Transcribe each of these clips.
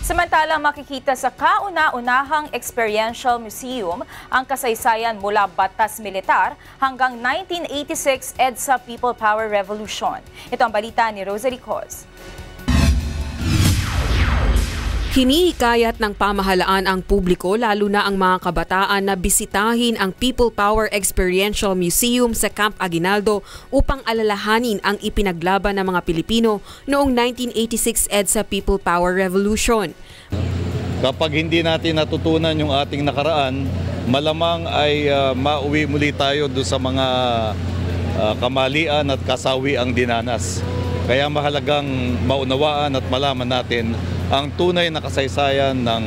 Samantalang makikita sa kauna-unahang Experiential Museum ang kasaysayan mula batas militar hanggang 1986 EDSA People Power Revolution. Ito ang balita ni Rosalie Cos. Hinihikayat ng pamahalaan ang publiko lalo na ang mga kabataan na bisitahin ang People Power Experiential Museum sa Camp Aguinaldo upang alalahanin ang ipinaglaban ng mga Pilipino noong 1986 EDSA People Power Revolution. Kapag hindi natin natutunan yung ating nakaraan, malamang ay mauwi muli tayo doon sa mga kamalian at kasawi ang dinanas. Kaya mahalagang maunawaan at malaman natin ang tunay na kasaysayan ng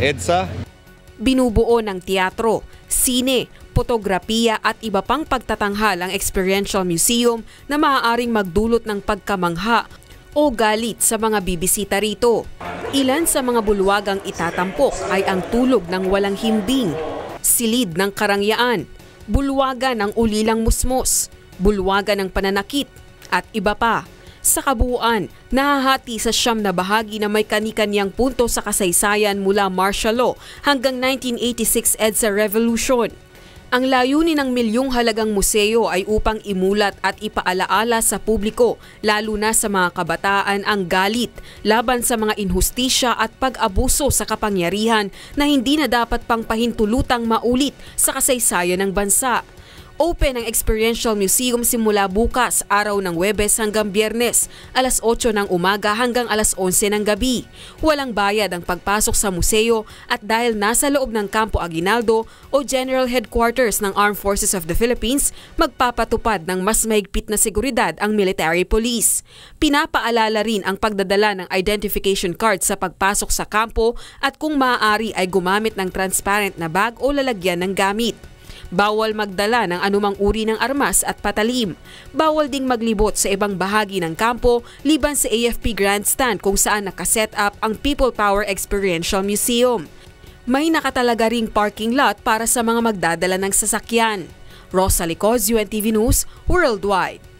EDSA. Binubuo ng teatro, sine, fotografiya at iba pang pagtatanghal ang Experiential Museum na maaaring magdulot ng pagkamangha o galit sa mga bibisita rito. Ilan sa mga bulwagang itatampok ay ang tulog ng walang himbing, silid ng karangyaan, bulwagan ng ulilang musmos, bulwagan ng pananakit, at iba pa. Sa kabuuan, nahahati sa 9 na bahagi na may kani-kanyang punto sa kasaysayan mula martial law hanggang 1986 EDSA Revolution. Ang layunin ng milyong halagang museo ay upang imulat at ipaalaala sa publiko, lalo na sa mga kabataan, ang galit laban sa mga inhustisya at pag-abuso sa kapangyarihan na hindi na dapat pang pahintulutang maulit sa kasaysayan ng bansa. Open ang Experiential Museum simula bukas, araw ng Huwebes hanggang Biyernes, alas 8 ng umaga hanggang alas 11 ng gabi. Walang bayad ang pagpasok sa museo at dahil nasa loob ng Campo Aguinaldo o General Headquarters ng Armed Forces of the Philippines, magpapatupad ng mas mahigpit na seguridad ang military police. Pinapaalala rin ang pagdadala ng identification card sa pagpasok sa kampo at kung maaari ay gumamit ng transparent na bag o lalagyan ng gamit. Bawal magdala ng anumang uri ng armas at patalim. Bawal ding maglibot sa ibang bahagi ng kampo liban sa AFP Grandstand kung saan nakaset up ang People Power Experiential Museum. May nakatalaga ring parking lot para sa mga magdadala ng sasakyan. Rosalie Cos, UNTV News, Worldwide.